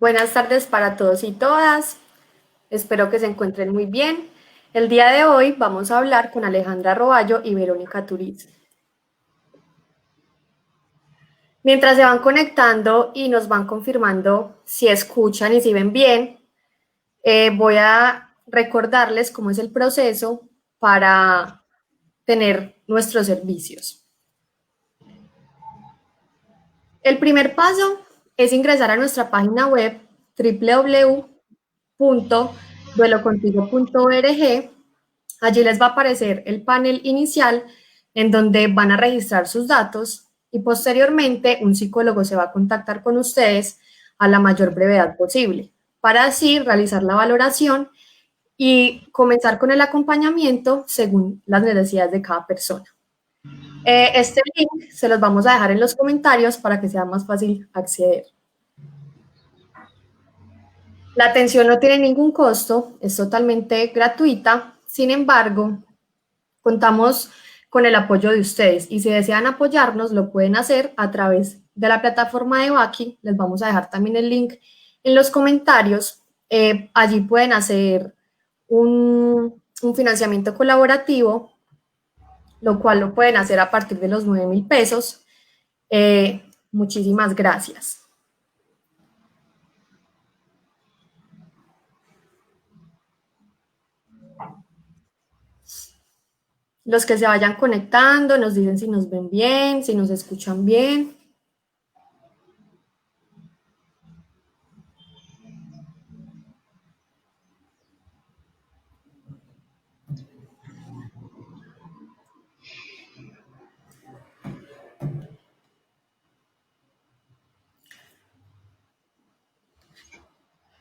Buenas tardes para todos y todas. Espero que se encuentren muy bien. El día de hoy vamos a hablar con Alejandra Roballo y Verónica Turiz. Mientras se van conectando y nos van confirmando si escuchan y si ven bien, voy a recordarles cómo es el proceso para tener nuestros servicios. El primer paso es ingresar a nuestra página web www.duelocontigo.org. Allí les va a aparecer el panel inicial en donde van a registrar sus datos y posteriormente un psicólogo se va a contactar con ustedes a la mayor brevedad posible para así realizar la valoración y comenzar con el acompañamiento según las necesidades de cada persona. Este link se los vamos a dejar en los comentarios para que sea más fácil acceder. La atención no tiene ningún costo, es totalmente gratuita, sin embargo, contamos con el apoyo de ustedes y si desean apoyarnos lo pueden hacer a través de la plataforma de Baki. Les vamos a dejar también el link en los comentarios. Allí pueden hacer un financiamiento colaborativo, lo cual lo pueden hacer a partir de los 9,000 pesos. Muchísimas gracias. Los que se vayan conectando nos dicen si nos ven bien, si nos escuchan bien.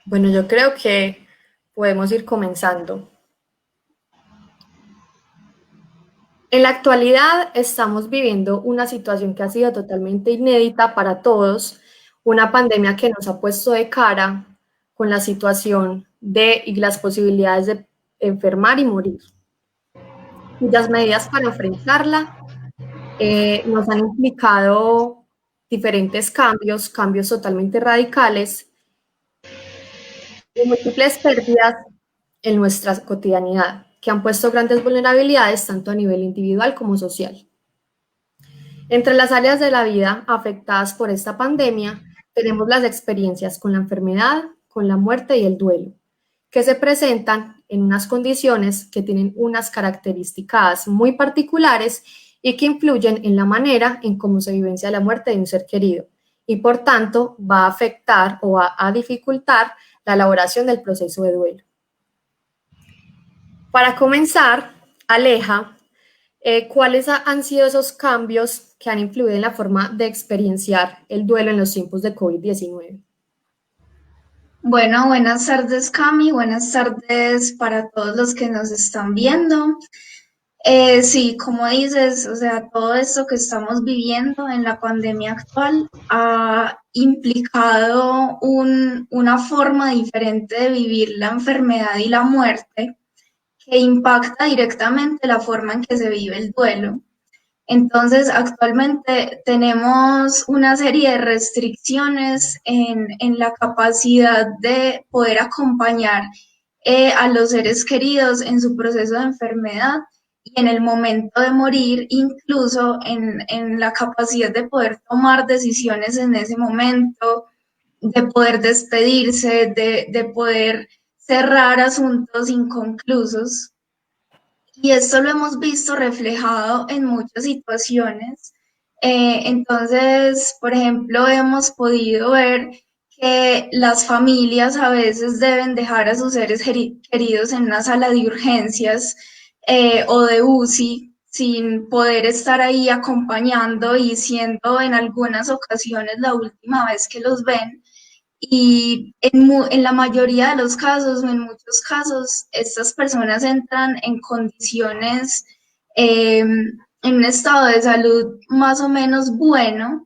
Bueno, yo creo que podemos ir comenzando. En la actualidad estamos viviendo una situación que ha sido totalmente inédita para todos, una pandemia que nos ha puesto de cara con la situación y las posibilidades de enfermar y morir, cuyas medidas para enfrentarla nos han implicado diferentes cambios totalmente radicales y múltiples pérdidas en nuestra cotidianidad, que han puesto grandes vulnerabilidades tanto a nivel individual como social. Entre las áreas de la vida afectadas por esta pandemia tenemos las experiencias con la enfermedad, con la muerte y el duelo, que se presentan en unas condiciones que tienen unas características muy particulares y que influyen en la manera en cómo se vivencia la muerte de un ser querido y por tanto va a afectar o va a dificultar la elaboración del proceso de duelo. Para comenzar, Aleja, ¿cuáles han sido esos cambios que han influido en la forma de experienciar el duelo en los tiempos de COVID-19? Bueno, buenas tardes, Cami. Buenas tardes para todos los que nos están viendo. Sí, como dices, o sea, todo esto que estamos viviendo en la pandemia actual ha implicado una forma diferente de vivir la enfermedad y la muerte que impacta directamente la forma en que se vive el duelo. Entonces, actualmente tenemos una serie de restricciones en la capacidad de poder acompañar a los seres queridos en su proceso de enfermedad y en el momento de morir, incluso en la capacidad de poder tomar decisiones en ese momento, de poder despedirse, de poder cerrar asuntos inconclusos. Y esto lo hemos visto reflejado en muchas situaciones. Entonces, por ejemplo, hemos podido ver que las familias a veces deben dejar a sus seres queridos en una sala de urgencias o de UCI sin poder estar ahí acompañando y siendo en algunas ocasiones la última vez que los ven. Y en la mayoría de los casos, o en muchos casos, estas personas entran en condiciones, en un estado de salud más o menos bueno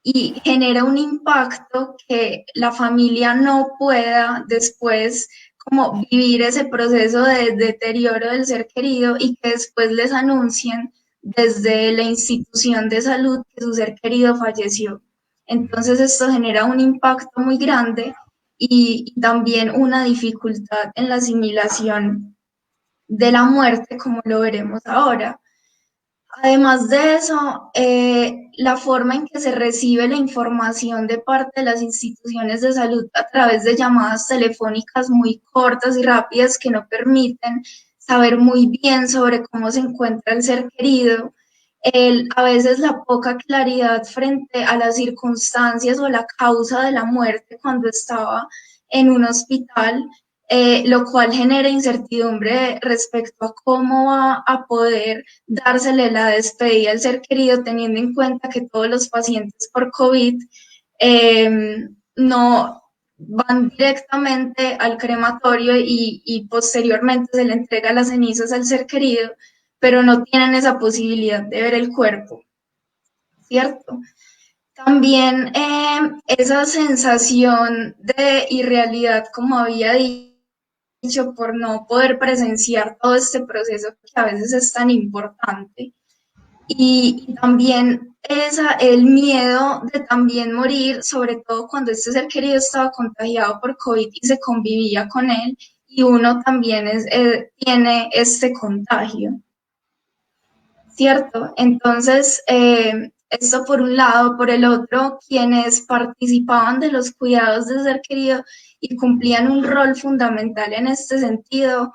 y genera un impacto que la familia no pueda después como vivir ese proceso de deterioro del ser querido y que después les anuncien desde la institución de salud que su ser querido falleció. Entonces esto genera un impacto muy grande y también una dificultad en la asimilación de la muerte, como lo veremos ahora. Además de eso, la forma en que se recibe la información de parte de las instituciones de salud a través de llamadas telefónicas muy cortas y rápidas que no permiten saber muy bien sobre cómo se encuentra el ser querido, a veces la poca claridad frente a las circunstancias o la causa de la muerte cuando estaba en un hospital, lo cual genera incertidumbre respecto a cómo va a poder dársele la despedida al ser querido, teniendo en cuenta que todos los pacientes por COVID no van directamente al crematorio y posteriormente se le entrega las cenizas al ser querido, pero no tienen esa posibilidad de ver el cuerpo, ¿cierto? También esa sensación de irrealidad, como había dicho, por no poder presenciar todo este proceso que a veces es tan importante. Y también el miedo de también morir, sobre todo cuando este ser querido estaba contagiado por COVID y se convivía con él, y uno también tiene este contagio. ¿Cierto? Entonces, esto por un lado, por el otro, quienes participaban de los cuidados de ser querido y cumplían un rol fundamental en este sentido,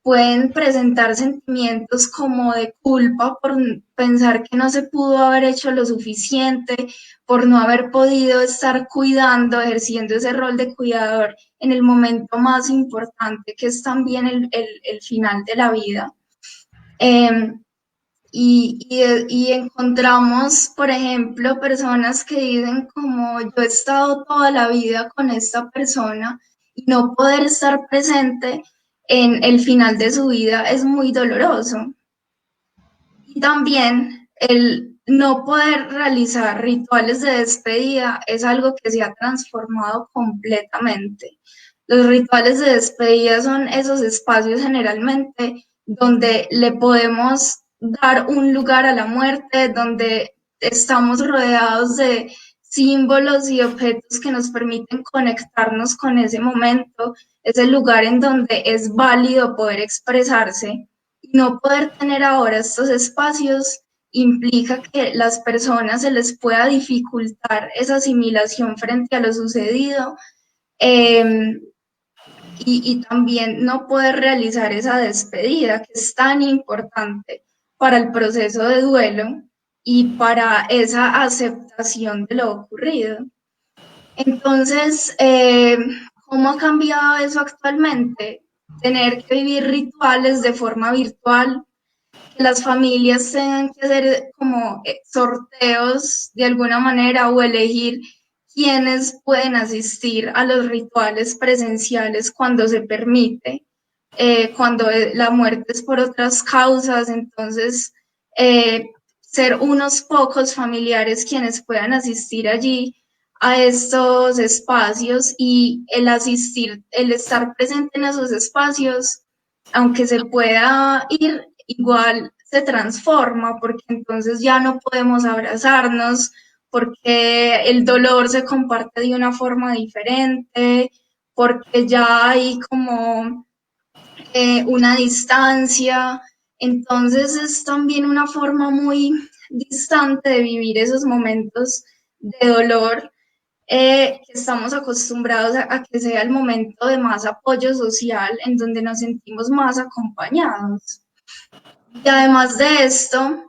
pueden presentar sentimientos como de culpa por pensar que no se pudo haber hecho lo suficiente, por no haber podido estar cuidando, ejerciendo ese rol de cuidador en el momento más importante, que es también el final de la vida. Eh, y encontramos, por ejemplo, personas que dicen como yo he estado toda la vida con esta persona y no poder estar presente en el final de su vida es muy doloroso. Y también el no poder realizar rituales de despedida es algo que se ha transformado completamente. Los rituales de despedida son esos espacios generalmente donde le podemos dar un lugar a la muerte, donde estamos rodeados de símbolos y objetos que nos permiten conectarnos con ese momento, es el lugar en donde es válido poder expresarse. No poder tener ahora estos espacios implica que las personas se les pueda dificultar esa asimilación frente a lo sucedido, eh, y también no poder realizar esa despedida que es tan importante para el proceso de duelo y para esa aceptación de lo ocurrido. Entonces, ¿cómo ha cambiado eso actualmente? Tener que vivir rituales de forma virtual, que las familias tengan que hacer como sorteos de alguna manera o elegir quiénes pueden asistir a los rituales presenciales cuando se permite, cuando la muerte es por otras causas, entonces ser unos pocos familiares quienes puedan asistir allí a estos espacios y el asistir, el estar presente en esos espacios, aunque se pueda ir, igual se transforma porque entonces ya no podemos abrazarnos, porque el dolor se comparte de una forma diferente, porque ya hay como una distancia, entonces es también una forma muy distante de vivir esos momentos de dolor, que estamos acostumbrados a que sea el momento de más apoyo social, en donde nos sentimos más acompañados. Y además de esto,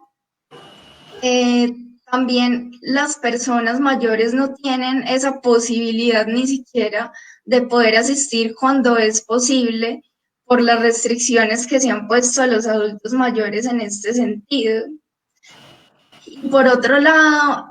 eh, también las personas mayores no tienen esa posibilidad ni siquiera de poder asistir cuando es posible por las restricciones que se han puesto a los adultos mayores en este sentido. Y por otro lado,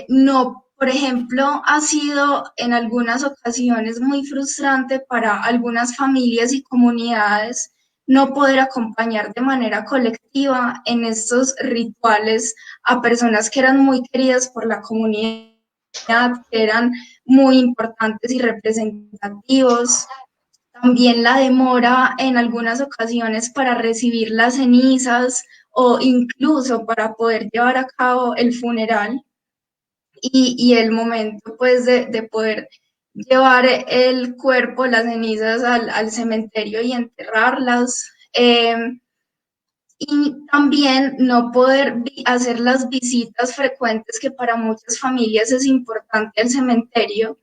no, por ejemplo, ha sido en algunas ocasiones muy frustrante para algunas familias y comunidades no poder acompañar de manera colectiva en estos rituales a personas que eran muy queridas por la comunidad, que eran muy importantes y representativos. También la demora en algunas ocasiones para recibir las cenizas o incluso para poder llevar a cabo el funeral y el momento pues de poder llevar el cuerpo, las cenizas al cementerio y enterrarlas. Y también no poder hacer las visitas frecuentes que para muchas familias es importante al cementerio,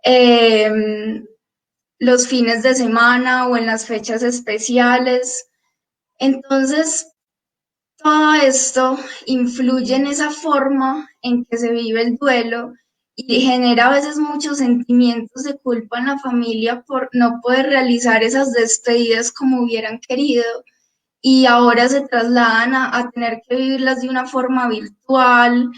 eh, los fines de semana o en las fechas especiales. Entonces, todo esto influye en esa forma en que se vive el duelo y genera a veces muchos sentimientos de culpa en la familia por no poder realizar esas despedidas como hubieran querido y ahora se trasladan a tener que vivirlas de una forma virtual.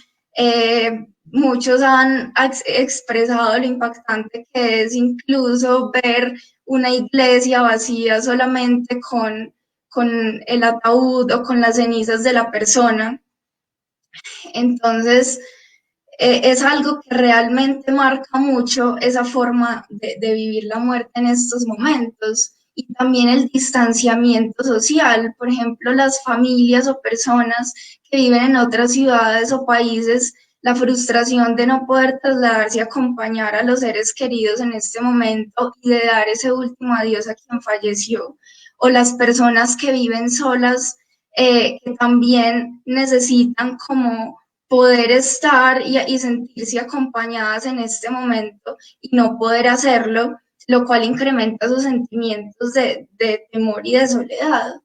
Muchos han expresado lo impactante que es incluso ver una iglesia vacía solamente con el ataúd o con las cenizas de la persona. Entonces, es algo que realmente marca mucho esa forma de vivir la muerte en estos momentos y también el distanciamiento social. Por ejemplo, las familias o personas que viven en otras ciudades o países, la frustración de no poder trasladarse y acompañar a los seres queridos en este momento y de dar ese último adiós a quien falleció, o las personas que viven solas, que también necesitan como poder estar y sentirse acompañadas en este momento y no poder hacerlo, lo cual incrementa sus sentimientos de temor y de soledad.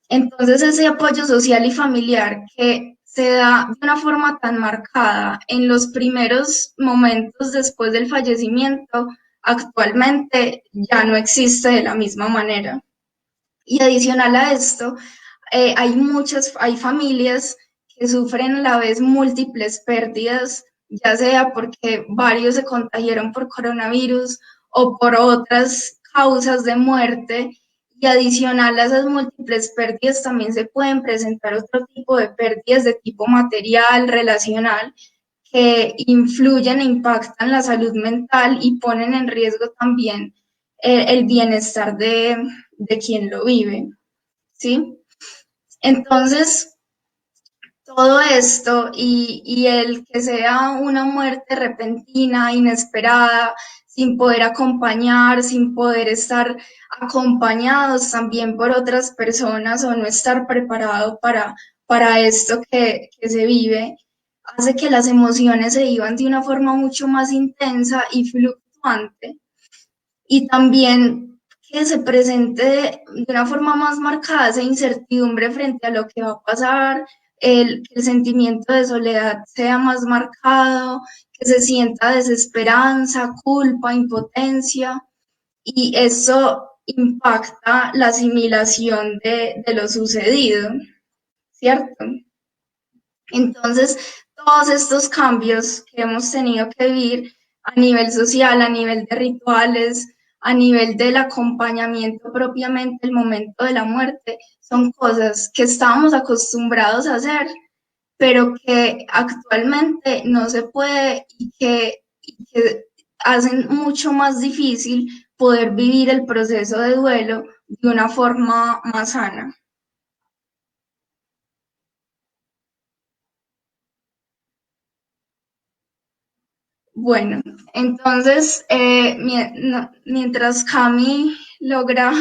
Entonces, ese apoyo social y familiar que se da de una forma tan marcada en los primeros momentos después del fallecimiento, actualmente ya no existe de la misma manera. Y adicional a esto, hay familias que sufren a la vez múltiples pérdidas, ya sea porque varios se contagiaron por coronavirus o por otras causas de muerte. Y adicional a esas múltiples pérdidas también se pueden presentar otro tipo de pérdidas de tipo material, relacional, que influyen e impactan la salud mental y ponen en riesgo también el bienestar de quien lo vive. ¿Sí? Entonces, todo esto y el que sea una muerte repentina, inesperada, sin poder acompañar, sin poder estar acompañados también por otras personas o no estar preparado para esto que se vive, hace que las emociones se vivan de una forma mucho más intensa y fluctuante y también que se presente de una forma más marcada esa incertidumbre frente a lo que va a pasar, que el sentimiento de soledad sea más marcado, que se sienta desesperanza, culpa, impotencia, y eso impacta la asimilación de lo sucedido, ¿cierto? Entonces, todos estos cambios que hemos tenido que vivir a nivel social, a nivel de rituales, a nivel del acompañamiento propiamente el momento de la muerte, son cosas que estábamos acostumbrados a hacer, pero que actualmente no se puede y que hacen mucho más difícil poder vivir el proceso de duelo de una forma más sana. Bueno, entonces, mientras Cami logra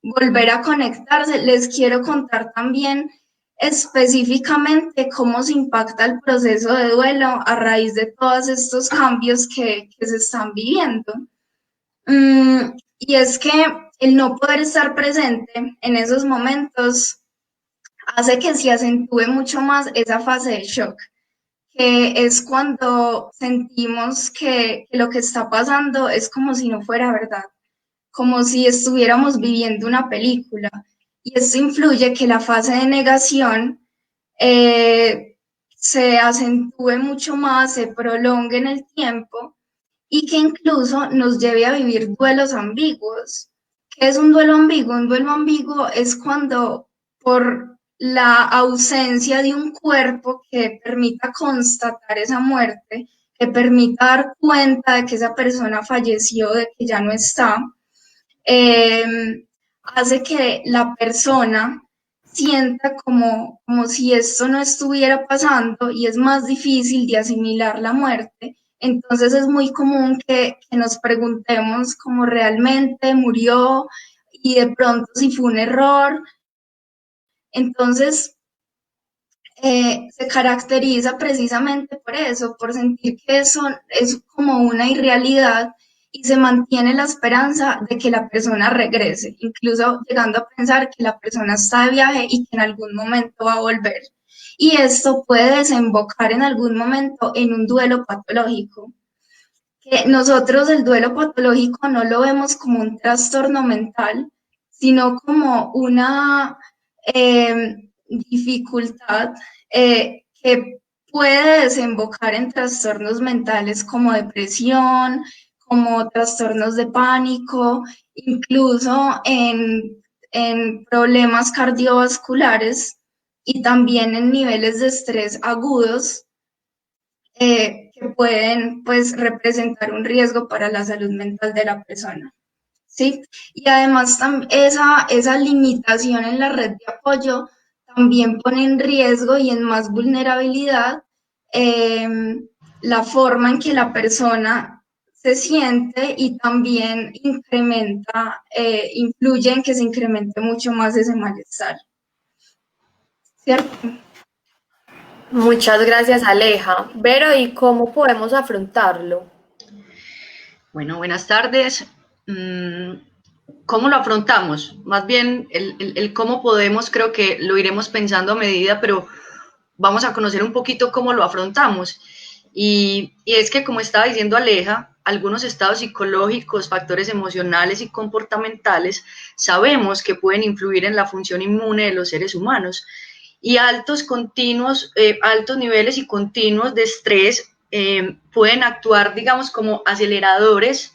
volver a conectarse, les quiero contar también específicamente cómo se impacta el proceso de duelo a raíz de todos estos cambios que se están viviendo. Y es que el no poder estar presente en esos momentos hace que se acentúe mucho más esa fase de shock, que es cuando sentimos que lo que está pasando es como si no fuera verdad, como si estuviéramos viviendo una película. Y esto influye que la fase de negación se acentúe mucho más, se prolongue en el tiempo y que incluso nos lleve a vivir duelos ambiguos. ¿Qué es un duelo ambiguo? Un duelo ambiguo es cuando por la ausencia de un cuerpo que permita constatar esa muerte, que permita dar cuenta de que esa persona falleció, de que ya no está, hace que la persona sienta como si esto no estuviera pasando y es más difícil de asimilar la muerte Entonces es muy común que nos preguntemos cómo realmente murió y de pronto si fue un error. Entonces, se caracteriza precisamente por eso, por sentir que eso es como una irrealidad y se mantiene la esperanza de que la persona regrese, incluso llegando a pensar que la persona está de viaje y que en algún momento va a volver. Y esto puede desembocar en algún momento en un duelo patológico. Que nosotros el duelo patológico no lo vemos como un trastorno mental, sino como una dificultad que puede desembocar en trastornos mentales como depresión, como trastornos de pánico, incluso en problemas cardiovasculares y también en niveles de estrés agudos que pueden pues representar un riesgo para la salud mental de la persona. ¿Sí? Y además esa limitación en la red de apoyo también pone en riesgo y en más vulnerabilidad eh, la forma en que la persona se siente y también influye en que se incremente mucho más ese malestar, ¿cierto? Muchas gracias, Aleja. Vero, ¿y cómo podemos afrontarlo? Bueno, buenas tardes. Mm, ¿Cómo lo afrontamos? Más bien, el cómo podemos, creo que lo iremos pensando a medida, pero vamos a conocer un poquito cómo lo afrontamos. Y es que, como estaba diciendo Aleja, algunos estados psicológicos, factores emocionales y comportamentales sabemos que pueden influir en la función inmune de los seres humanos. Y altos niveles y continuos de estrés pueden actuar, digamos, como aceleradores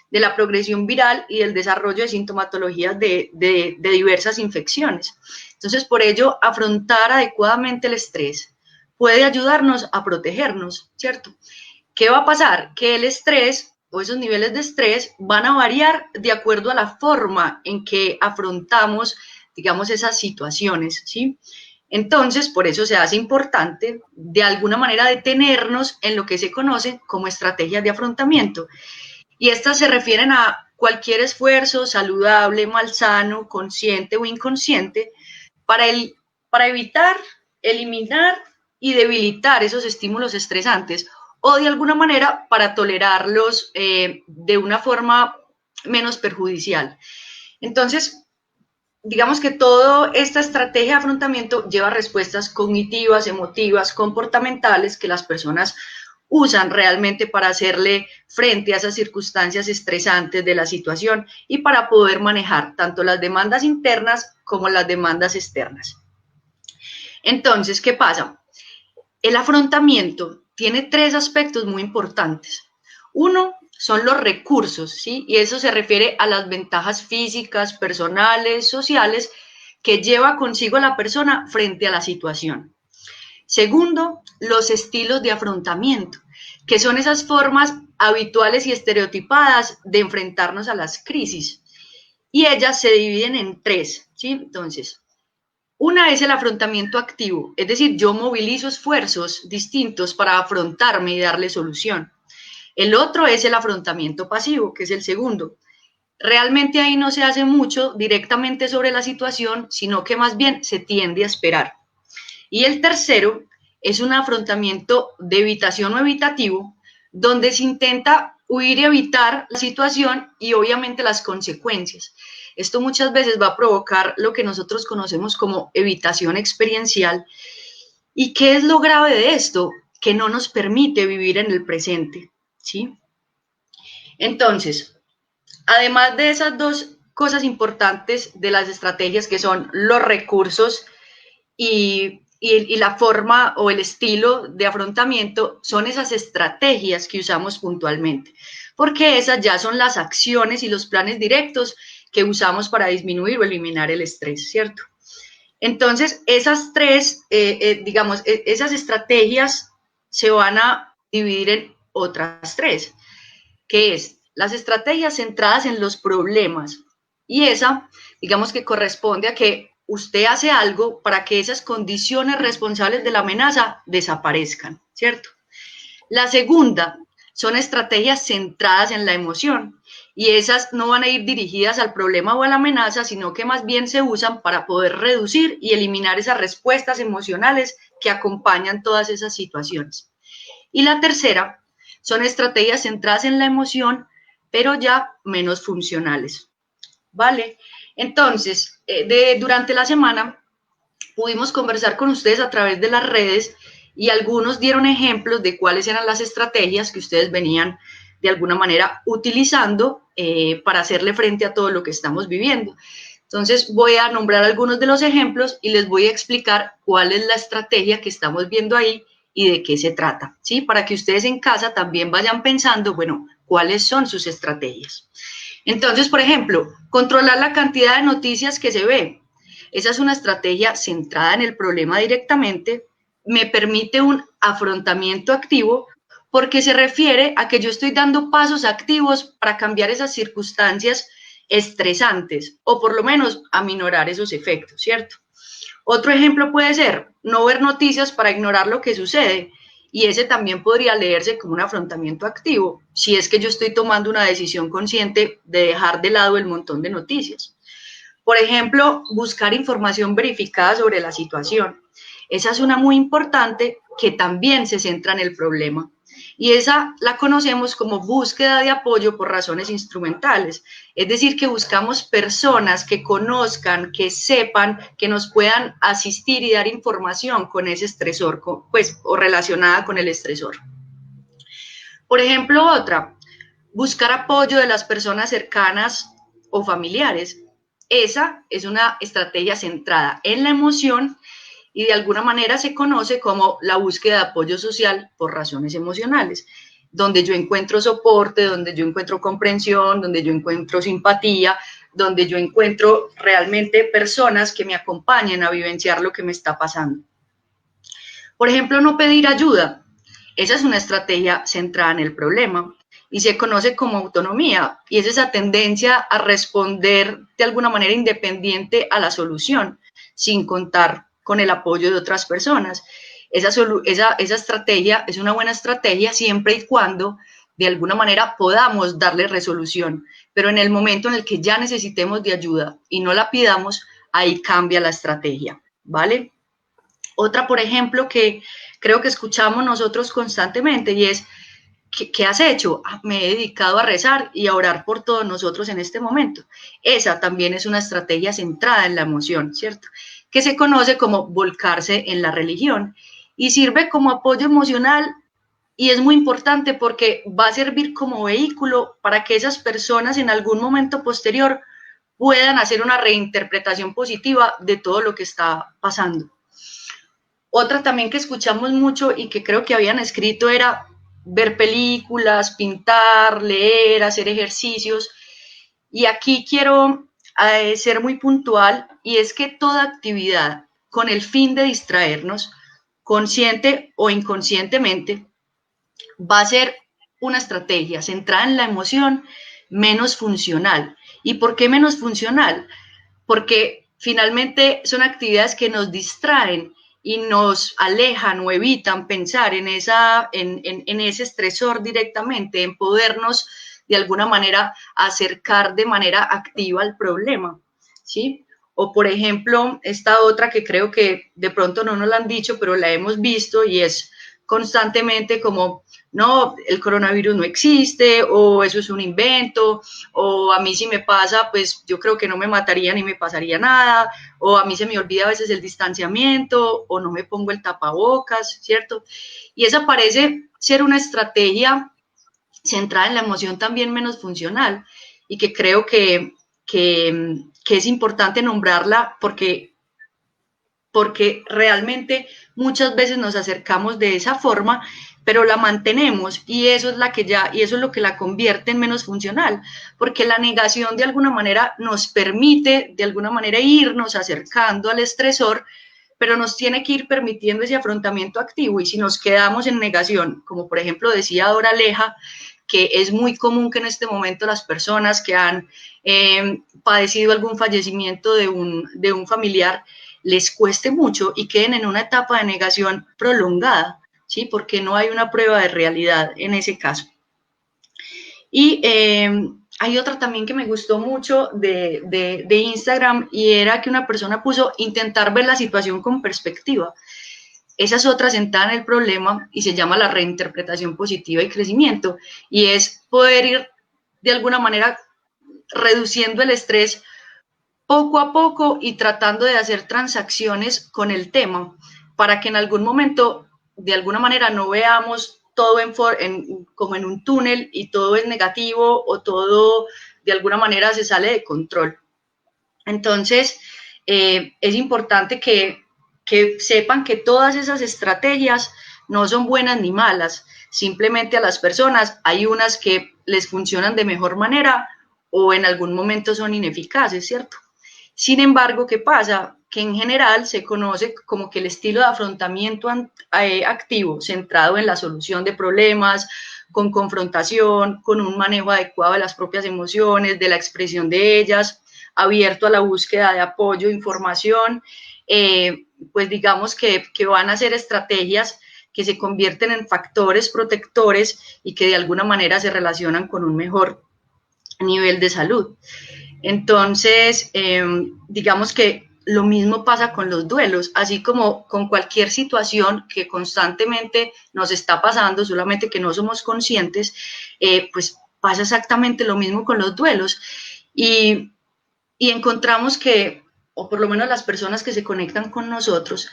de la progresión viral y del desarrollo de sintomatologías de diversas infecciones. Entonces, por ello, afrontar adecuadamente el estrés puede ayudarnos a protegernos, ¿cierto? ¿Qué va a pasar? Que el estrés o esos niveles de estrés van a variar de acuerdo a la forma en que afrontamos, digamos, esas situaciones, ¿sí? Entonces, por eso se hace importante, de alguna manera, detenernos en lo que se conoce como estrategias de afrontamiento. Y estas se refieren a cualquier esfuerzo saludable, malsano, consciente o inconsciente, para, el, para evitar, eliminar y debilitar esos estímulos estresantes o de alguna manera para tolerarlos de una forma menos perjudicial. Entonces, digamos que toda esta estrategia de afrontamiento lleva respuestas cognitivas, emotivas, comportamentales que las personas usan realmente para hacerle frente a esas circunstancias estresantes de la situación y para poder manejar tanto las demandas internas como las demandas externas. Entonces, ¿qué pasa? El afrontamiento tiene tres aspectos muy importantes. Uno son los recursos, ¿sí? Y eso se refiere a las ventajas físicas, personales, sociales que lleva consigo la persona frente a la situación. Segundo, los estilos de afrontamiento, que son esas formas habituales y estereotipadas de enfrentarnos a las crisis. Y ellas se dividen en tres, ¿sí? Entonces, una es el afrontamiento activo, es decir, yo movilizo esfuerzos distintos para afrontarme y darle solución. El otro es el afrontamiento pasivo, que es el segundo. Realmente ahí no se hace mucho directamente sobre la situación, sino que más bien se tiende a esperar. Y el tercero es un afrontamiento de evitación o evitativo, donde se intenta huir y evitar la situación y obviamente las consecuencias. Esto muchas veces va a provocar lo que nosotros conocemos como evitación experiencial. ¿Y qué es lo grave de esto? Que no nos permite vivir en el presente, ¿sí? Entonces, además de esas dos cosas importantes de las estrategias que son los recursos y la forma o el estilo de afrontamiento, son esas estrategias que usamos puntualmente, porque esas ya son las acciones y los planes directos que usamos para disminuir o eliminar el estrés, ¿cierto? Entonces, esas tres, digamos, esas estrategias se van a dividir en otras tres, que es las estrategias centradas en los problemas. Y esa, digamos que corresponde a que usted hace algo para que esas condiciones responsables de la amenaza desaparezcan, ¿cierto? La segunda son estrategias centradas en la emoción y esas no van a ir dirigidas al problema o a la amenaza, sino que más bien se usan para poder reducir y eliminar esas respuestas emocionales que acompañan todas esas situaciones. Y la tercera son estrategias centradas en la emoción, pero ya menos funcionales. ¿Vale? Entonces, durante la semana pudimos conversar con ustedes a través de las redes y algunos dieron ejemplos de cuáles eran las estrategias que ustedes venían de alguna manera utilizando para hacerle frente a todo lo que estamos viviendo. Entonces voy a nombrar algunos de los ejemplos y les voy a explicar cuál es la estrategia que estamos viendo ahí y de qué se trata, ¿sí? Para que ustedes en casa también vayan pensando, bueno, cuáles son sus estrategias. Entonces, por ejemplo, controlar la cantidad de noticias que se ve. Esa es una estrategia centrada en el problema directamente, me permite un afrontamiento activo porque se refiere a que yo estoy dando pasos activos para cambiar esas circunstancias estresantes o por lo menos aminorar esos efectos, ¿cierto? Otro ejemplo puede ser no ver noticias para ignorar lo que sucede y ese también podría leerse como un afrontamiento activo si es que yo estoy tomando una decisión consciente de dejar de lado el montón de noticias. Por ejemplo, buscar información verificada sobre la situación. Esa es una muy importante que también se centra en el problema. Y esa la conocemos como búsqueda de apoyo por razones instrumentales. Es decir, que buscamos personas que conozcan, que sepan, que nos puedan asistir y dar información con ese estresor, pues, o relacionada con el estresor. Por ejemplo, otra, buscar apoyo de las personas cercanas o familiares. Esa es una estrategia centrada en la emoción y de alguna manera se conoce como la búsqueda de apoyo social por razones emocionales, donde yo encuentro soporte, donde yo encuentro comprensión, donde yo encuentro simpatía, donde yo encuentro realmente personas que me acompañen a vivenciar lo que me está pasando. Por ejemplo, no pedir ayuda. Esa es una estrategia centrada en el problema y se conoce como autonomía y es esa tendencia a responder de alguna manera independiente a la solución, sin contar con el apoyo de otras personas. Esa estrategia es una buena estrategia siempre y cuando de alguna manera podamos darle resolución, pero en el momento en el que ya necesitemos de ayuda y no la pidamos, ahí cambia la estrategia, ¿vale? Otra, por ejemplo, que creo que escuchamos nosotros constantemente y es, ¿qué has hecho? Me he dedicado a rezar y a orar por todos nosotros en este momento. Esa también es una estrategia centrada en la emoción, ¿cierto? Que se conoce como volcarse en la religión y sirve como apoyo emocional y es muy importante porque va a servir como vehículo para que esas personas en algún momento posterior puedan hacer una reinterpretación positiva de todo lo que está pasando. Otra también que escuchamos mucho y que creo que habían escrito era ver películas, pintar, leer, hacer ejercicios. Y aquí quiero ser muy puntual y es que toda actividad con el fin de distraernos, consciente o inconscientemente, va a ser una estrategia centrada en la emoción menos funcional. ¿Y por qué menos funcional? Porque finalmente son actividades que nos distraen y nos alejan o evitan pensar en ese estresor directamente, en podernos de alguna manera acercar de manera activa al problema, ¿sí? O por ejemplo, esta otra que creo que de pronto no nos la han dicho, pero la hemos visto y es constantemente como, no, el coronavirus no existe, o eso es un invento, o a mí si me pasa, pues yo creo que no me mataría ni me pasaría nada, o a mí se me olvida a veces el distanciamiento, o no me pongo el tapabocas, ¿cierto? Y esa parece ser una estrategia centrada en la emoción también menos funcional, y que creo que es importante nombrarla porque realmente muchas veces nos acercamos de esa forma, pero la mantenemos y eso es lo que la convierte en menos funcional, porque la negación de alguna manera nos permite de alguna manera irnos acercando al estresor, pero nos tiene que ir permitiendo ese afrontamiento activo y si nos quedamos en negación, como por ejemplo decía Dora Leja, que es muy común que en este momento las personas que han padecido algún fallecimiento de un familiar les cueste mucho y queden en una etapa de negación prolongada, ¿sí? Porque no hay una prueba de realidad en ese caso. Y hay otra también que me gustó mucho de Instagram, y era que una persona puso intentar ver la situación con perspectiva. Esa es otra sentada en el problema y se llama la reinterpretación positiva y crecimiento, y es poder ir de alguna manera reduciendo el estrés poco a poco y tratando de hacer transacciones con el tema para que en algún momento de alguna manera no veamos todo como en un túnel y todo es negativo o todo de alguna manera se sale de control. Entonces, es importante que sepan que todas esas estrategias no son buenas ni malas, simplemente a las personas hay unas que les funcionan de mejor manera o en algún momento son ineficaces, ¿cierto? Sin embargo, ¿qué pasa? Que en general se conoce como que el estilo de afrontamiento activo, centrado en la solución de problemas, con confrontación, con un manejo adecuado de las propias emociones, de la expresión de ellas, abierto a la búsqueda de apoyo, información, pues digamos que van a ser estrategias que se convierten en factores protectores y que de alguna manera se relacionan con un mejor nivel de salud. Entonces, digamos que lo mismo pasa con los duelos, así como con cualquier situación que constantemente nos está pasando, solamente que no somos conscientes, pues pasa exactamente lo mismo con los duelos. Y encontramos que, o por lo menos las personas que se conectan con nosotros,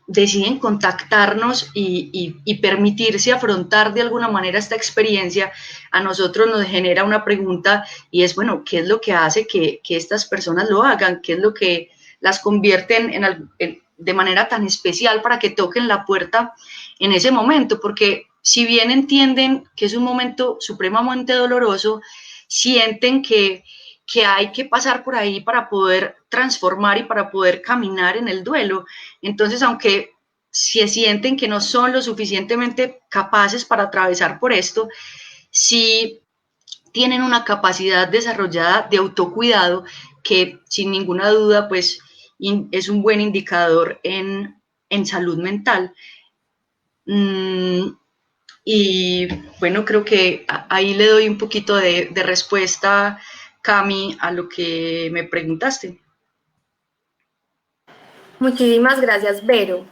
deciden contactarnos y permitirse afrontar de alguna manera esta experiencia, a nosotros nos genera una pregunta y es, bueno, ¿qué es lo que hace que estas personas lo hagan? ¿Qué es lo que las convierte de manera tan especial para que toquen la puerta en ese momento? Porque si bien entienden que es un momento supremamente doloroso, sienten que hay que pasar por ahí para poder transformar y para poder caminar en el duelo. Entonces, aunque se sienten que no son lo suficientemente capaces para atravesar por esto, sí tienen una capacidad desarrollada de autocuidado que sin ninguna duda pues es un buen indicador en salud mental. Y bueno, creo que ahí le doy un poquito de respuesta, Cami, a lo que me preguntaste. Muchísimas gracias, Vero.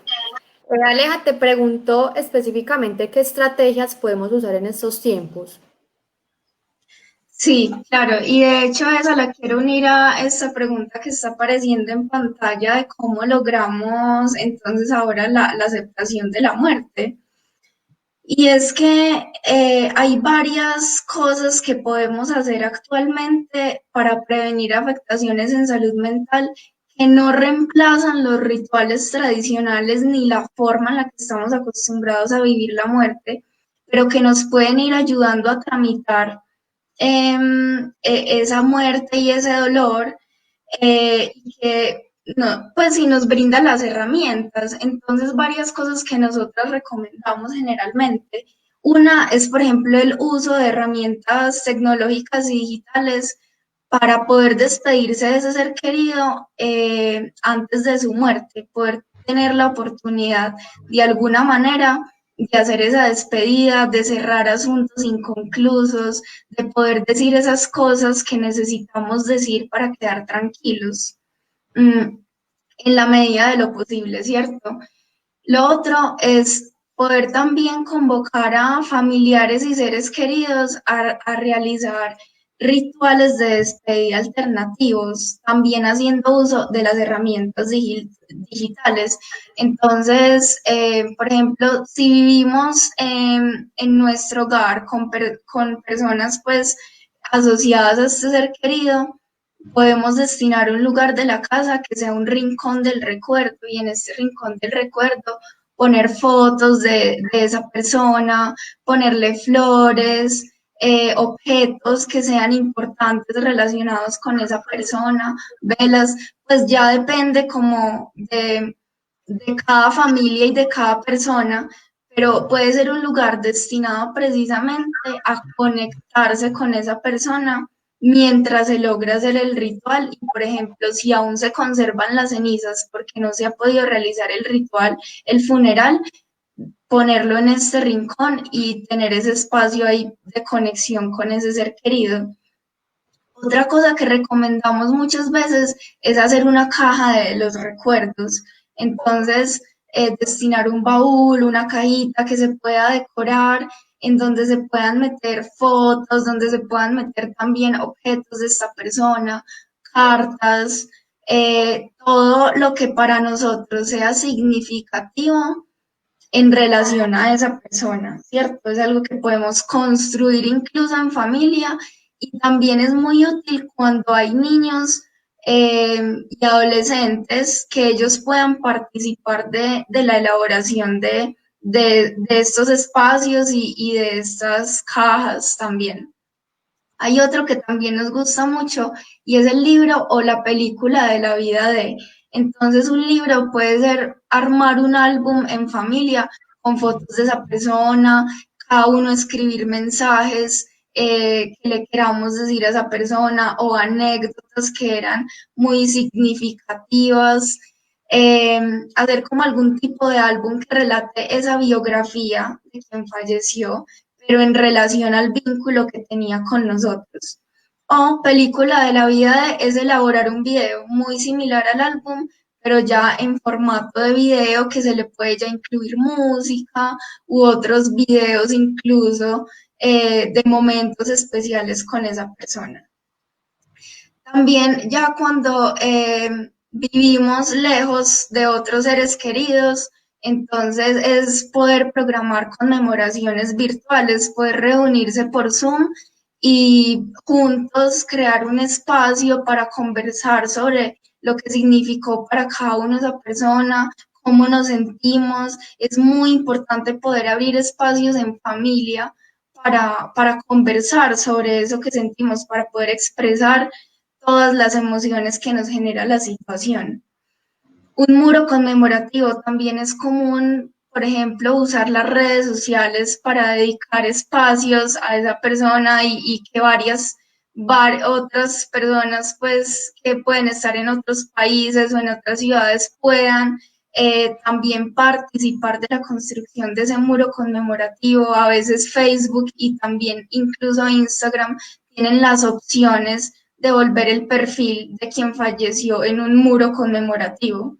Aleja, te pregunto específicamente qué estrategias podemos usar en estos tiempos. Sí, claro, y de hecho a esa la quiero unir a esta pregunta que está apareciendo en pantalla de cómo logramos entonces ahora la aceptación de la muerte. Y es que hay varias cosas que podemos hacer actualmente para prevenir afectaciones en salud mental que no reemplazan los rituales tradicionales ni la forma en la que estamos acostumbrados a vivir la muerte, pero que nos pueden ir ayudando a tramitar esa muerte y ese dolor, y que no, pues sí nos brinda las herramientas. Entonces, varias cosas que nosotras recomendamos generalmente. Una es, por ejemplo, el uso de herramientas tecnológicas y digitales para poder despedirse de ese ser querido antes de su muerte, poder tener la oportunidad de alguna manera de hacer esa despedida, de cerrar asuntos inconclusos, de poder decir esas cosas que necesitamos decir para quedar tranquilos, en la medida de lo posible, ¿cierto? Lo otro es poder también convocar a familiares y seres queridos a realizar rituales de despedida alternativos, también haciendo uso de las herramientas digitales. Entonces, por ejemplo, si vivimos en nuestro hogar con personas pues asociadas a este ser querido, podemos destinar un lugar de la casa que sea un rincón del recuerdo, y en este rincón del recuerdo poner fotos de esa persona, ponerle flores, objetos que sean importantes relacionados con esa persona, velas, pues ya depende como de cada familia y de cada persona, pero puede ser un lugar destinado precisamente a conectarse con esa persona mientras se logra hacer el ritual. Y, por ejemplo, si aún se conservan las cenizas porque no se ha podido realizar el ritual, el funeral, ponerlo en este rincón y tener ese espacio ahí de conexión con ese ser querido. Otra cosa que recomendamos muchas veces es hacer una caja de los recuerdos. Entonces, destinar un baúl, una cajita que se pueda decorar, en donde se puedan meter fotos, donde se puedan meter también objetos de esta persona, cartas, todo lo que para nosotros sea significativo en relación a esa persona, ¿cierto? Es algo que podemos construir incluso en familia y también es muy útil cuando hay niños y adolescentes que ellos puedan participar de la elaboración de estos espacios y de estas cajas también. Hay otro que también nos gusta mucho y es el libro o la película de la vida de. Entonces un libro puede ser armar un álbum en familia con fotos de esa persona, cada uno escribir mensajes que le queramos decir a esa persona o anécdotas que eran muy significativas. Hacer como algún tipo de álbum que relate esa biografía de quien falleció pero en relación al vínculo que tenía con nosotros. O película de la vida es elaborar un video muy similar al álbum, pero ya en formato de video que se le puede ya incluir música u otros videos incluso de momentos especiales con esa persona. También ya cuando vivimos lejos de otros seres queridos, entonces es poder programar conmemoraciones virtuales, poder reunirse por Zoom y juntos crear un espacio para conversar sobre lo que significó para cada uno esa persona, cómo nos sentimos. Es muy importante poder abrir espacios en familia para conversar sobre eso que sentimos, para poder expresar todas las emociones que nos genera la situación. Un muro conmemorativo también es común, por ejemplo, usar las redes sociales para dedicar espacios a esa persona y que otras personas pues que pueden estar en otros países o en otras ciudades puedan también participar de la construcción de ese muro conmemorativo. A veces Facebook y también incluso Instagram tienen las opciones de volver el perfil de quien falleció en un muro conmemorativo.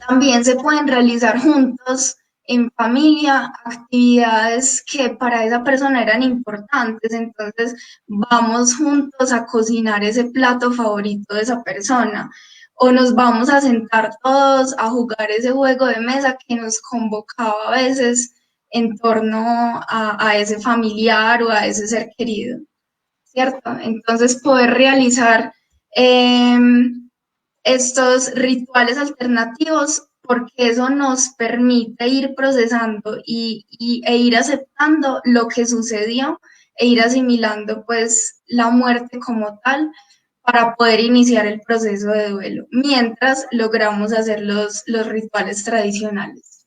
También se pueden realizar juntos en familia actividades que para esa persona eran importantes, entonces vamos juntos a cocinar ese plato favorito de esa persona o nos vamos a sentar todos a jugar ese juego de mesa que nos convocaba a veces en torno a ese familiar o a ese ser querido, ¿cierto? Entonces poder realizar estos rituales alternativos porque eso nos permite ir procesando e ir aceptando lo que sucedió e ir asimilando pues la muerte como tal para poder iniciar el proceso de duelo, mientras logramos hacer los rituales tradicionales.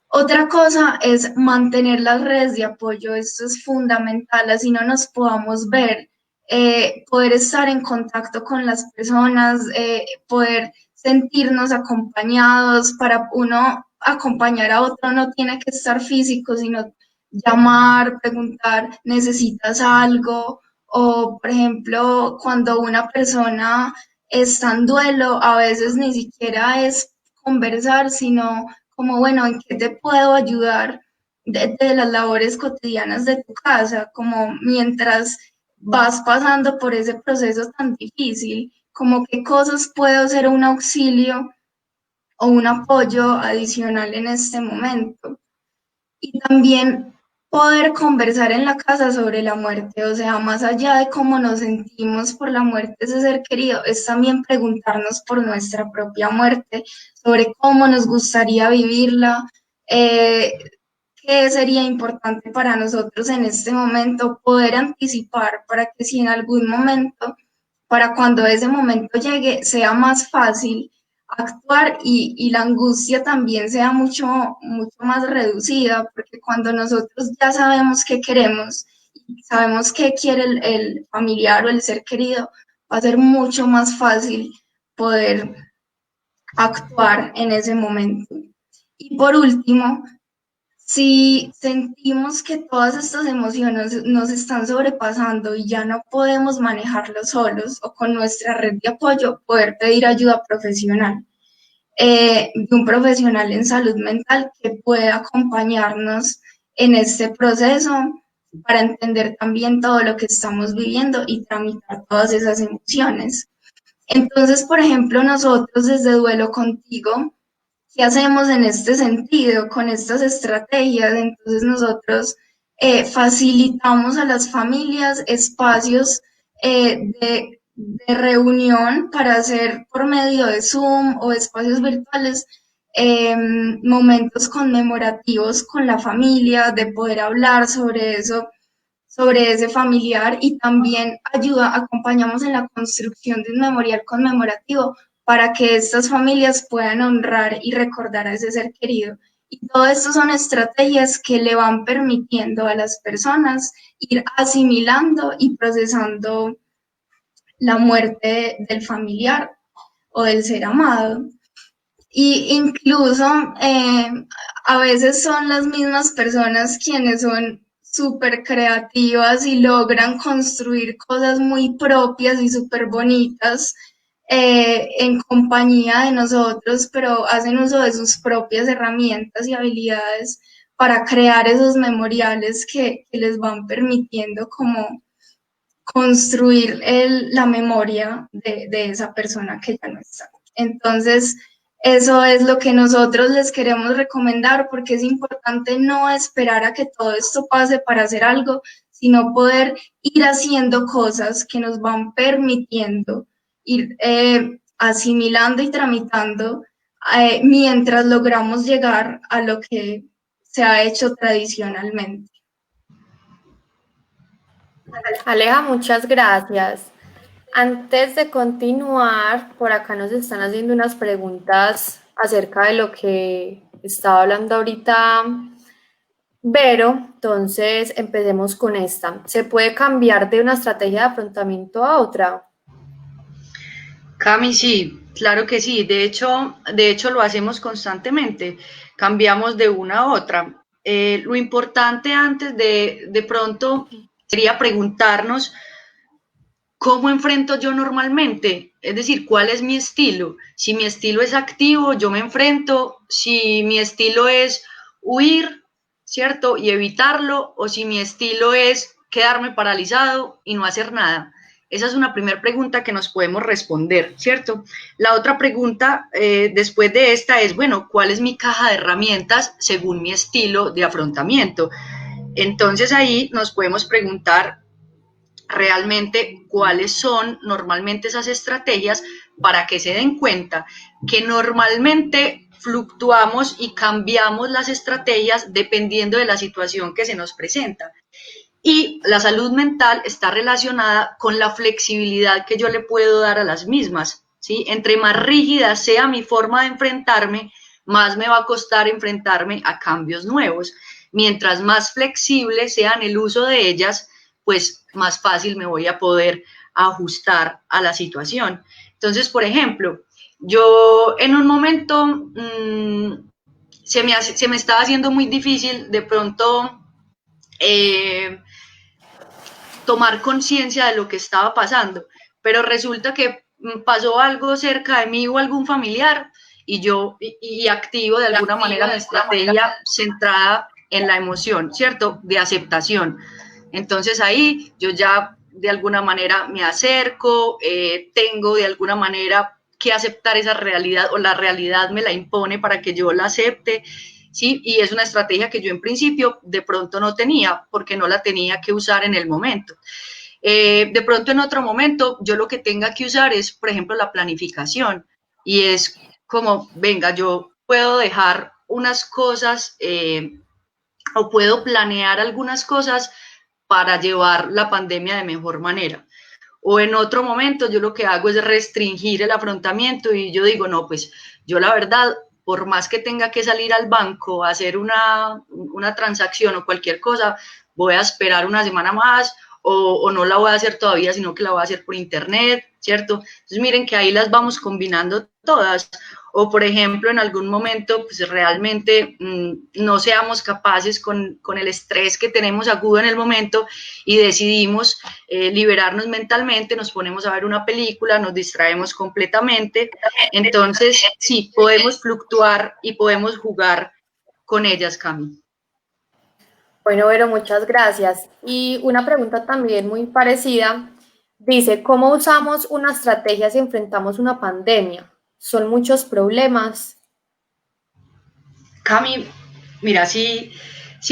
Otra cosa es mantener las redes de apoyo, esto es fundamental, así no nos podamos ver, poder estar en contacto con las personas, poder sentirnos acompañados, para uno acompañar a otro no tiene que estar físico, sino llamar, preguntar, ¿necesitas algo? O, por ejemplo, cuando una persona está en duelo, a veces ni siquiera es conversar, sino como, bueno, ¿en qué te puedo ayudar de las labores cotidianas de tu casa? Como mientras vas pasando por ese proceso tan difícil, como qué cosas puedo ser un auxilio o un apoyo adicional en este momento. Y también poder conversar en la casa sobre la muerte, o sea, más allá de cómo nos sentimos por la muerte de ese ser querido, es también preguntarnos por nuestra propia muerte, sobre cómo nos gustaría vivirla, qué sería importante para nosotros en este momento, poder anticipar para que si en algún momento, para cuando ese momento llegue, sea más fácil actuar y la angustia también sea mucho, mucho más reducida, porque cuando nosotros ya sabemos qué queremos, sabemos qué quiere el familiar o el ser querido, va a ser mucho más fácil poder actuar en ese momento. Y por último, si sentimos que todas estas emociones nos están sobrepasando y ya no podemos manejarlo solos o con nuestra red de apoyo, poder pedir ayuda profesional, de un profesional en salud mental que pueda acompañarnos en este proceso para entender también todo lo que estamos viviendo y tramitar todas esas emociones. Entonces, por ejemplo, nosotros desde Duelo Contigo, ¿qué hacemos en este sentido con estas estrategias? Entonces nosotros facilitamos a las familias espacios de reunión para hacer por medio de Zoom o espacios virtuales momentos conmemorativos con la familia, de poder hablar sobre eso, sobre ese familiar, y también acompañamos en la construcción de un memorial conmemorativo para que estas familias puedan honrar y recordar a ese ser querido. Y todo esto son estrategias que le van permitiendo a las personas ir asimilando y procesando la muerte del familiar o del ser amado. Y incluso a veces son las mismas personas quienes son súper creativas y logran construir cosas muy propias y súper bonitas en compañía de nosotros, pero hacen uso de sus propias herramientas y habilidades para crear esos memoriales que les van permitiendo como construir la memoria de esa persona que ya no está. Entonces, eso es lo que nosotros les queremos recomendar, porque es importante no esperar a que todo esto pase para hacer algo, sino poder ir haciendo cosas que nos van permitiendo ir asimilando y tramitando mientras logramos llegar a lo que se ha hecho tradicionalmente. Aleja, muchas gracias. Antes de continuar, por acá nos están haciendo unas preguntas acerca de lo que estaba hablando ahorita Vero. Entonces, empecemos con esta. ¿Se puede cambiar de una estrategia de afrontamiento a otra? Cami, sí, claro que sí. De hecho lo hacemos constantemente. Cambiamos de una a otra. Lo importante antes de pronto sería preguntarnos cómo enfrento yo normalmente, es decir, cuál es mi estilo. Si mi estilo es activo, yo me enfrento. Si mi estilo es huir, ¿cierto? Y evitarlo, o si mi estilo es quedarme paralizado y no hacer nada. Esa es una primera pregunta que nos podemos responder, ¿cierto? La otra pregunta después de esta es, bueno, ¿cuál es mi caja de herramientas según mi estilo de afrontamiento? Entonces ahí nos podemos preguntar realmente cuáles son normalmente esas estrategias para que se den cuenta que normalmente fluctuamos y cambiamos las estrategias dependiendo de la situación que se nos presenta. Y la salud mental está relacionada con la flexibilidad que yo le puedo dar a las mismas, ¿sí? Entre más rígida sea mi forma de enfrentarme, más me va a costar enfrentarme a cambios nuevos. Mientras más flexible sean el uso de ellas, pues más fácil me voy a poder ajustar a la situación. Entonces, por ejemplo, yo en un momento se me estaba haciendo muy difícil de pronto tomar conciencia de lo que estaba pasando, pero resulta que pasó algo cerca de mí o algún familiar y yo activo de alguna manera mi estrategia centrada en la emoción, ¿cierto? De aceptación. Entonces ahí yo ya de alguna manera me acerco, tengo de alguna manera que aceptar esa realidad o la realidad me la impone para que yo la acepte, ¿sí? Y es una estrategia que yo en principio de pronto no tenía porque no la tenía que usar en el momento. De pronto en otro momento yo lo que tenga que usar es, por ejemplo, la planificación y es como, venga, yo puedo dejar unas cosas o puedo planear algunas cosas para llevar la pandemia de mejor manera. O en otro momento yo lo que hago es restringir el afrontamiento y yo digo, no, pues yo la verdad, por más que tenga que salir al banco a hacer una transacción o cualquier cosa, voy a esperar una semana más o no la voy a hacer todavía, sino que la voy a hacer por internet, ¿cierto? Entonces miren que ahí las vamos combinando todas. o por ejemplo en algún momento pues realmente no seamos capaces con el estrés que tenemos agudo en el momento y decidimos liberarnos mentalmente, nos ponemos a ver una película, nos distraemos completamente. Entonces sí, podemos fluctuar y podemos jugar con ellas, Cami. Bueno, Vero, muchas gracias. Y una pregunta también muy parecida. Dice, ¿cómo usamos una estrategia si enfrentamos una pandemia? Son muchos problemas. Cami, mira, si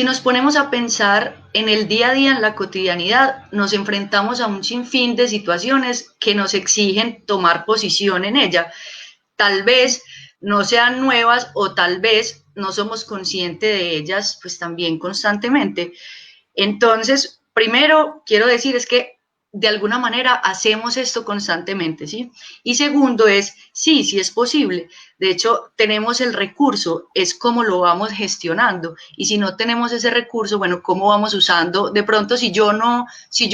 nos ponemos a pensar en el día a día, en la cotidianidad, nos enfrentamos a un sinfín de situaciones que nos exigen tomar posición en ella. Tal vez no sean nuevas o tal vez no somos conscientes de ellas, pues también constantemente. Entonces, primero quiero decir es que de alguna manera hacemos esto constantemente, ¿sí? Y segundo es, sí, sí es posible. De hecho, tenemos el recurso, es cómo lo vamos gestionando. Y si no tenemos ese recurso, bueno, ¿cómo vamos usando? De pronto, si yo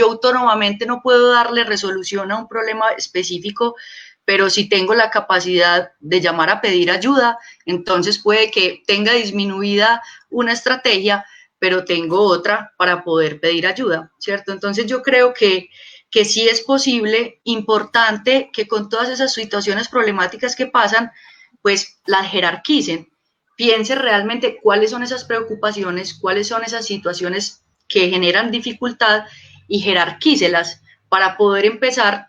autónomamente no puedo darle resolución a un problema específico, pero si tengo la capacidad de llamar a pedir ayuda, entonces puede que tenga disminuida una estrategia, pero tengo otra para poder pedir ayuda, ¿cierto? Entonces yo creo que sí es posible, importante que con todas esas situaciones problemáticas que pasan, pues las jerarquicen, piense realmente cuáles son esas preocupaciones, cuáles son esas situaciones que generan dificultad y jerarquícelas para poder empezar,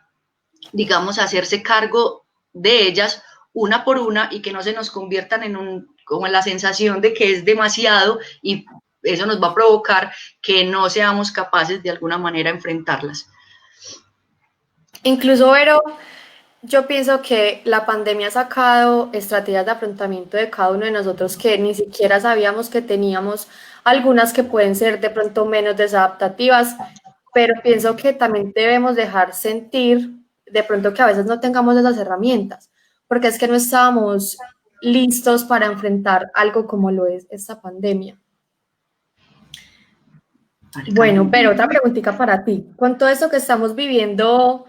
digamos, a hacerse cargo de ellas una por una y que no se nos conviertan como en la sensación de que es demasiado y eso nos va a provocar que no seamos capaces de alguna manera enfrentarlas. Incluso, Vero, yo pienso que la pandemia ha sacado estrategias de afrontamiento de cada uno de nosotros que ni siquiera sabíamos que teníamos, algunas que pueden ser de pronto menos desadaptativas, pero pienso que también debemos dejar sentir de pronto que a veces no tengamos esas herramientas, porque es que no estábamos listos para enfrentar algo como lo es esta pandemia. Bueno, pero otra preguntita para ti. Con todo esto que estamos viviendo,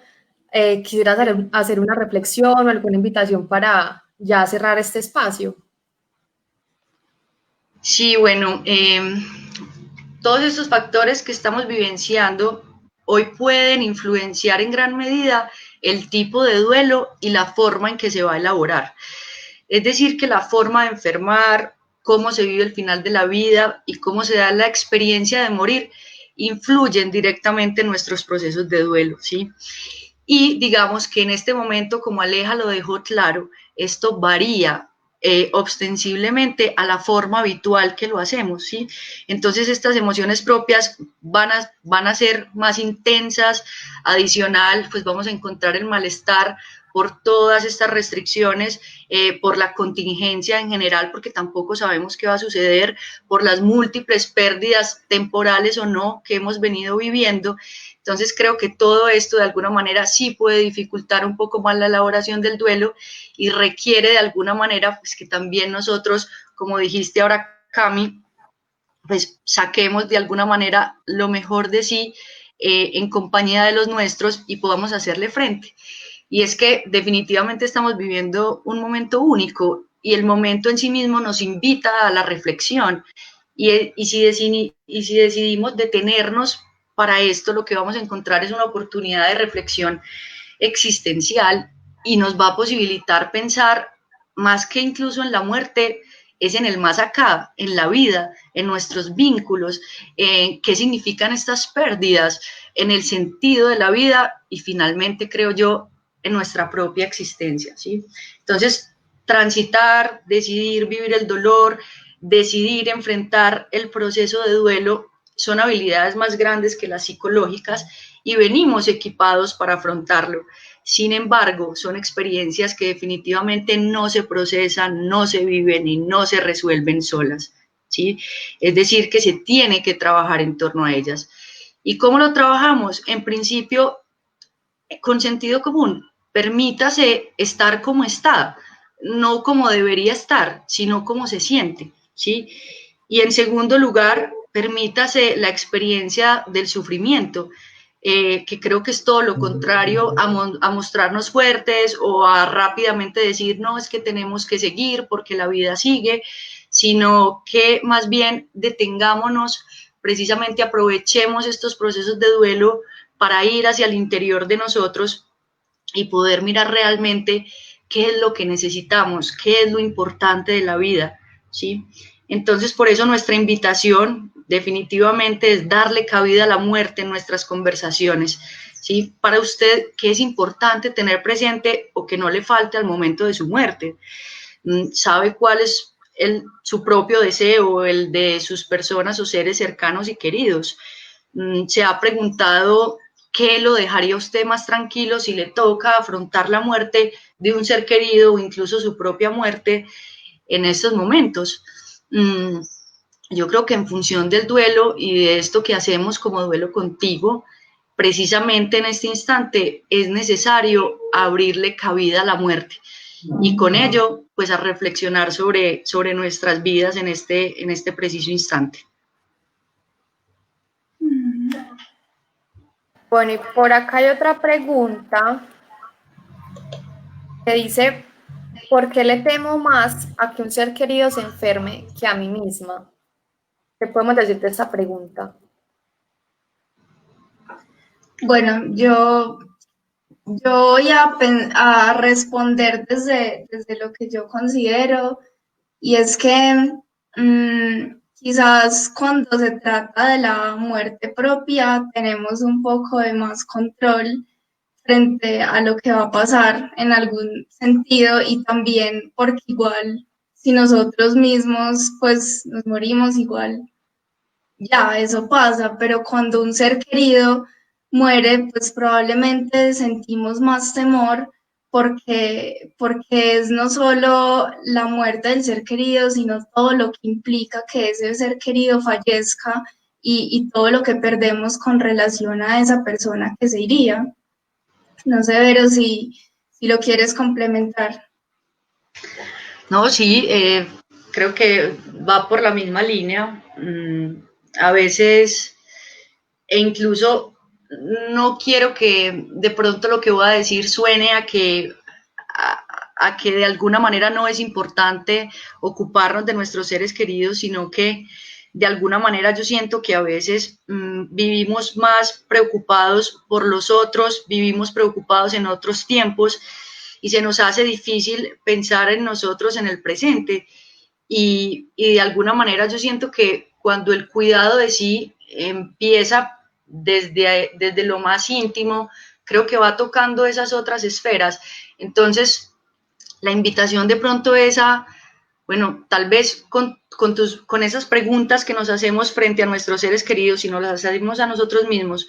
quisiera hacer una reflexión o alguna invitación para ya cerrar este espacio. Sí, bueno, todos estos factores que estamos vivenciando hoy pueden influenciar en gran medida el tipo de duelo y la forma en que se va a elaborar. Es decir, que la forma de enfermar, cómo se vive el final de la vida y cómo se da la experiencia de morir influyen directamente en nuestros procesos de duelo, ¿sí? Y digamos que en este momento, como Aleja lo dejó claro, esto varía ostensiblemente a la forma habitual que lo hacemos, ¿sí? Entonces estas emociones propias van a ser más intensas, adicional, pues vamos a encontrar el malestar por todas estas restricciones, por la contingencia en general, porque tampoco sabemos qué va a suceder, por las múltiples pérdidas temporales o no que hemos venido viviendo. Entonces creo que todo esto de alguna manera sí puede dificultar un poco más la elaboración del duelo y requiere de alguna manera pues que también nosotros, como dijiste ahora, Cami, pues saquemos de alguna manera lo mejor de sí en compañía de los nuestros y podamos hacerle frente. Y es que definitivamente estamos viviendo un momento único y el momento en sí mismo nos invita a la reflexión. Y si decidimos detenernos para esto, lo que vamos a encontrar es una oportunidad de reflexión existencial y nos va a posibilitar pensar más que incluso en la muerte, es en el más acá, en la vida, en nuestros vínculos, en qué significan estas pérdidas, en el sentido de la vida y finalmente, creo yo, en nuestra propia existencia, ¿sí? Entonces, transitar, decidir vivir el dolor, decidir enfrentar el proceso de duelo son habilidades más grandes que las psicológicas y venimos equipados para afrontarlo. Sin embargo, son experiencias que definitivamente no se procesan, no se viven y no se resuelven solas, ¿sí? Es decir, que se tiene que trabajar en torno a ellas. ¿Y cómo lo trabajamos? En principio, con sentido común. Permítase estar como está, no como debería estar, sino como se siente, ¿sí? Y en segundo lugar, permítase la experiencia del sufrimiento. que creo que es todo lo contrario a mostrarnos fuertes o a rápidamente decir, no, es que tenemos que seguir porque la vida sigue, sino que más bien detengámonos, precisamente aprovechemos estos procesos de duelo para ir hacia el interior de nosotros y poder mirar realmente qué es lo que necesitamos, qué es lo importante de la vida, ¿sí? Entonces, por eso nuestra invitación definitivamente es darle cabida a la muerte en nuestras conversaciones, ¿sí? Para usted, ¿qué es importante tener presente o que no le falte al momento de su muerte? ¿Sabe cuál es su propio deseo, el de sus personas o seres cercanos y queridos? ¿Se ha preguntado qué lo dejaría usted más tranquilo si le toca afrontar la muerte de un ser querido o incluso su propia muerte en estos momentos? Yo creo que en función del duelo y de esto que hacemos como Duelo Contigo, precisamente en este instante es necesario abrirle cabida a la muerte y con ello pues a reflexionar sobre nuestras vidas en este preciso instante. Bueno, y por acá hay otra pregunta que dice, ¿por qué le temo más a que un ser querido se enferme que a mí misma? ¿Qué podemos decir de esta pregunta? Bueno, yo voy a responder desde lo que yo considero, y es que quizás cuando se trata de la muerte propia tenemos un poco de más control frente a lo que va a pasar en algún sentido, y también porque igual si nosotros mismos pues nos morimos, igual ya eso pasa, pero cuando un ser querido muere, pues probablemente sentimos más temor, porque es no solo la muerte del ser querido, sino todo lo que implica que ese ser querido fallezca, y todo lo que perdemos con relación a esa persona que se iría. No sé, Vero, si lo quieres complementar. No, sí, creo que va por la misma línea. A veces, e incluso no quiero que de pronto lo que voy a decir suene a que de alguna manera no es importante ocuparnos de nuestros seres queridos, sino que de alguna manera yo siento que a veces vivimos más preocupados por los otros, vivimos preocupados en otros tiempos y se nos hace difícil pensar en nosotros en el presente. Y de alguna manera yo siento que cuando el cuidado de sí empieza desde lo más íntimo, creo que va tocando esas otras esferas. Entonces, la invitación de pronto es a, bueno, tal vez con esas preguntas que nos hacemos frente a nuestros seres queridos, si nos las hacemos a nosotros mismos,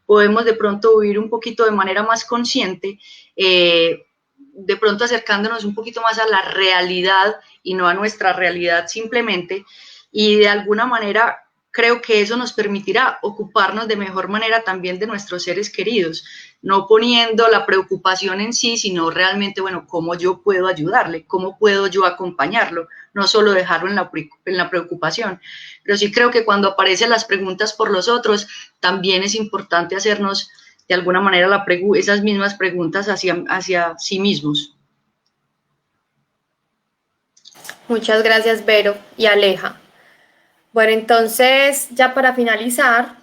podemos de pronto vivir un poquito de manera más consciente, de pronto acercándonos un poquito más a la realidad y no a nuestra realidad simplemente, y de alguna manera creo que eso nos permitirá ocuparnos de mejor manera también de nuestros seres queridos, no poniendo la preocupación en sí, sino realmente, bueno, cómo yo puedo ayudarle, cómo puedo yo acompañarlo, no solo dejarlo en la preocupación. Pero sí creo que cuando aparecen las preguntas por los otros, también es importante hacernos de alguna manera esas mismas preguntas hacia sí mismos. Muchas gracias, Vero y Aleja. Bueno, entonces, ya para finalizar,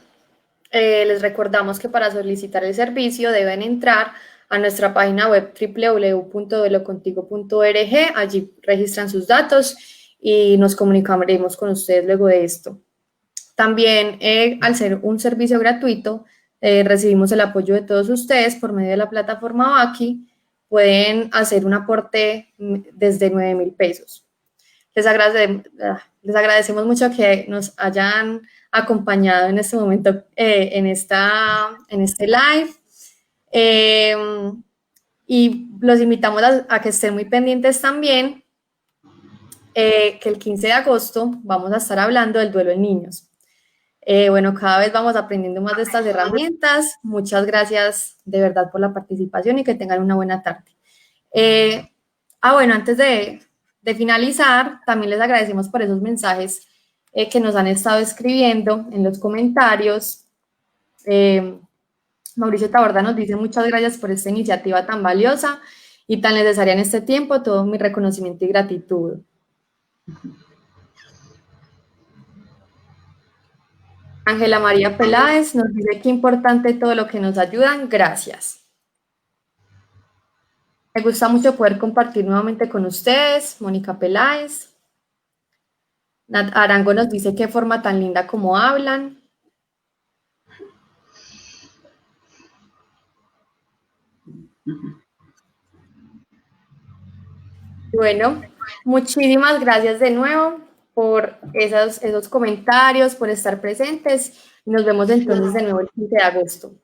les recordamos que para solicitar el servicio deben entrar a nuestra página web www.duelocontigo.org. Allí registran sus datos y nos comunicaremos con ustedes luego de esto. También, al ser un servicio gratuito, recibimos el apoyo de todos ustedes por medio de la plataforma Baki. Pueden hacer un aporte desde 9,000 pesos. Les agradecemos mucho que nos hayan acompañado en este momento, en este live. Y los invitamos a que estén muy pendientes también, que el 15 de agosto vamos a estar hablando del duelo en niños. Bueno, cada vez vamos aprendiendo más de estas herramientas. Muchas gracias de verdad por la participación y que tengan una buena tarde. Bueno, antes de finalizar, también les agradecemos por esos mensajes que nos han estado escribiendo en los comentarios. Mauricio Taborda nos dice muchas gracias por esta iniciativa tan valiosa y tan necesaria en este tiempo. Todo mi reconocimiento y gratitud. Ángela María Peláez nos dice qué importante todo lo que nos ayudan. Gracias. Me gusta mucho poder compartir nuevamente con ustedes. Mónica Peláez. Nat Arango nos dice qué forma tan linda como hablan. Bueno, muchísimas gracias de nuevo por esos comentarios, por estar presentes. Nos vemos entonces de nuevo el 15 de agosto.